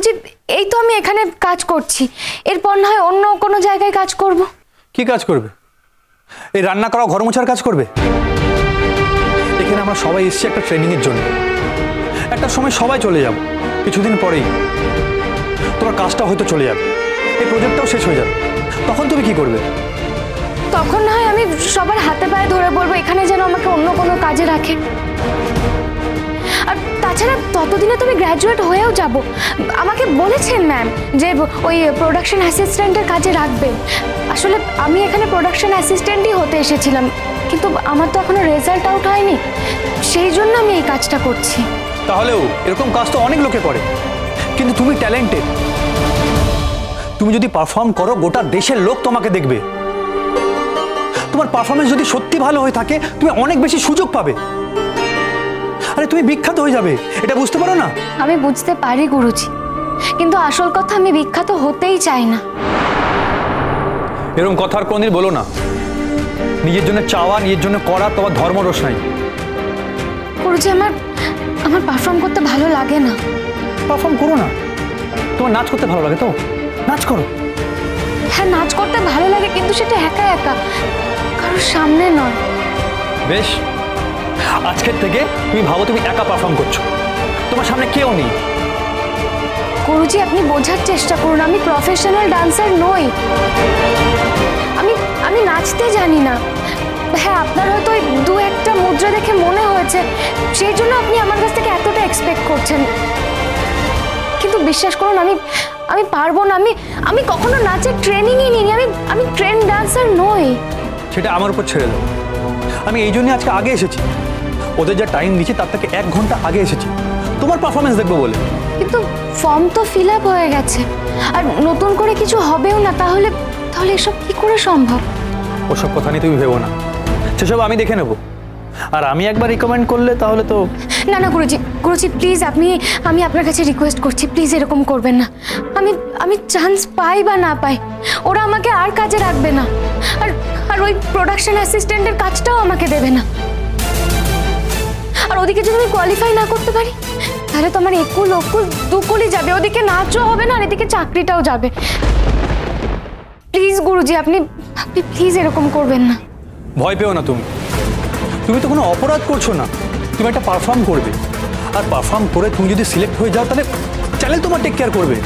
গুরুজি এই তো আমি এখানে কাজ করছি, এরপর না হয় অন্য কোনো জায়গায় কাজ করব। কি কাজ করবে? এই রান্না করা, ঘর মোছার কাজ করবে? এখানে আমরা সবাই এসেছি একটা ট্রেনিংয়ের জন্য। একটা সময় সবাই চলে যাব, কিছুদিন পরেই তোমার কাজটা হয়তো চলে যাবে, এই প্রজেক্টটাও শেষ হয়ে যাবে। তখন তুমি কি করবে? তখন না হয় আমি সবার হাতে পায়ে ধরে বলবো এখানে যেন আমাকে অন্য কোনো কাজে রাখে। আর তাছাড়া ততদিনে তুমি গ্র্যাজুয়েট হয়েও যাব। আমাকে বলেছেন ম্যাম যে ওই প্রোডাকশন অ্যাসিস্ট্যান্টের কাজে রাখবেন। আসলে আমি এখানে প্রোডাকশন অ্যাসিস্ট্যান্টই হতে এসেছিলাম, কিন্তু আমার তো এখনো রেজাল্ট আউট হয়নি, সেই জন্য আমি এই কাজটা করছি। তাহলেও এরকম কাজ তো অনেক লোকে করে, কিন্তু তুমি ট্যালেন্টেড। তুমি যদি পারফর্ম করো গোটা দেশের লোক তোমাকে দেখবে। তোমার পারফরমেন্স যদি সত্যি ভালো হয়ে থাকে তুমি অনেক বেশি সুযোগ পাবে। আরে তুমি বিখ্যাত হয়ে যাবে, এটা বুঝতে পারো না? আমি বুঝতে পারি গুরুজি, কিন্তু আসল কথা আমি বিখ্যাত হতেই চাই না। এরকম কথা আর কোনদিন বলো না। নিজের জন্য চাওয়া, নিজের জন্য করা তোমার ধর্ম রোশনাই। গুরুজি আমার পারফর্ম করতে ভালো লাগে না। পারফর্ম করো না। তোমার নাচ করতে ভালো লাগে তো নাচ করো। হ্যাঁ, নাচ করতে ভালো লাগে, কিন্তু সেটা একা একা, কারোর সামনে নয়। বেশ, আজকের থেকে তুমি ভাবো তুমি একা পারফর্ম করছো, তোমার সামনে কেউ নেই। গুরুজি আপনি বোঝার চেষ্টা করুন, আমি প্রফেশনাল ডান্সার নই। আমি নাচতে জানি না। হ্যাঁ, আপনার হয়তো ওই দু একটা মুদ্রা দেখে মনে হয়েছে, সেই জন্য আপনি আমার কাছ থেকে এতটা এক্সপেক্ট করছেন, কিন্তু বিশ্বাস করুন আমি পারবো না। আমি কখনো নাচের ট্রেনিংই নিইনি। আমি ট্রেন ডান্সার নই। সেটা আমার উপর ছেড়ে দাও। আমি এই জন্যই আজকে আগে এসেছি, ওদের যা টাইম দিচ্ছি তার থেকে 1 ঘন্টা আগে এসেছি তোমার পারফরমেন্স দেখবো বলে। কিন্তু ফর্ম তো ফিল আপ হয়ে গেছে, আর নতুন করে কিছু হবেও না, তাহলে এসব কি করে সম্ভব? ওসব কথা নিয়ে তুমি ভেবো না, সেসব আমি দেখে নেব। আর আমি একবার রিকমেন্ড করলে তাহলে তো। না গুরুজি প্লিজ, আমি আপনার কাছে রিকোয়েস্ট করছি, প্লিজ এরকম করবেন না। আমি চান্স পাই বা না পাই, ওরা আমাকে আর কাজে রাখবে না, আর ওই প্রোডাকশন অ্যাসিস্ট্যান্টের কাজটাও আমাকে দেবে না। আর ওদিকে যদি আমি কোয়ালিফাই না করতে পারি, তাহলে তো আমার একুল ওকুল দুকুলই যাবে, ওদিকে নাচও হবে না আর এদিকে চাকরিটাও যাবে। প্লিজ গুরুজি, আপনি প্লিজ এরকম করবেন না। ভয় পেও না, তুমি তো কোনো অপরাধ করছো না। তুমি একটা পারফর্ম করবে, আর পারফর্ম করে তুমি যদি সিলেক্ট হয়ে যাও তাহলে চ্যানেল তোমার টেক কেয়ার করবে।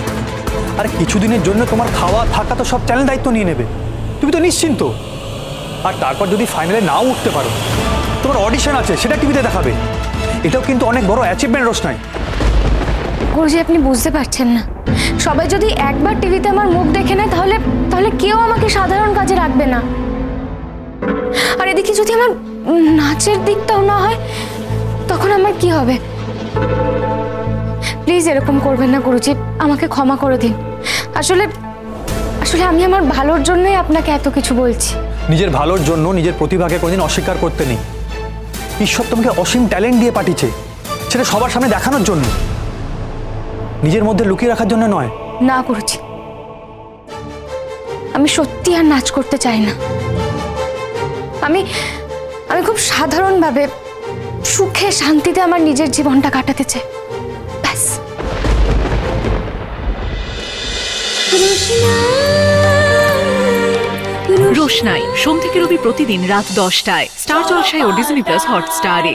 আর কিছুদিনের জন্য তোমার খাওয়া থাকা তো সব চ্যানেল দায়িত্ব নিয়ে নেবে, তুমি তো নিশ্চিন্ত। আর তারপর যদি ফাইনালে নাও উঠতে পারো, তোমার অডিশন আছে, সেটা টিভিতে দেখাবে। এটাও কিন্তু অনেক বড় অ্যাচিভমেন্ট রোশনাই। গুরুজি আপনি বুঝতে পারছেন না, সবাই যদি একবার টিভিতে আমার মুখ দেখে নেয় তাহলে কেউ আমাকে সাধারণ কাজে রাখবে না। আর এদিকে যদি আমার নাচের দিকটাও না হয়, তখন আমার কি হবে? প্লিজ এরকম করবেন না গুরুজি, আমাকে ক্ষমা করে দিন। আসলে আমি আমার ভালোর জন্যই আপনাকে এত কিছু বলছি। নিজের ভালোর জন্য নিজের প্রতিভাকে কোনোদিন অস্বীকার করতে নেই। ঈশ্বর তোমাকে অসীম ট্যালেন্ট দিয়ে পাঠিয়েছে, সেটা সবার সামনে দেখানোর জন্য, নিজের মধ্যে লুকিয়ে রাখার জন্য নয়। না গুরুজি, আমি সত্যি আর নাচ করতে চাই না। আমি খুব সাধারণভাবে সুখে শান্তিতে আমার নিজের জীবনটা কাটাতে চাই, ব্যাস। রোশনাই সোম থেকে রবি প্রতিদিন রাত 10টায় স্টার জলসায় ও ডিজনি প্লাস হটস্টারে।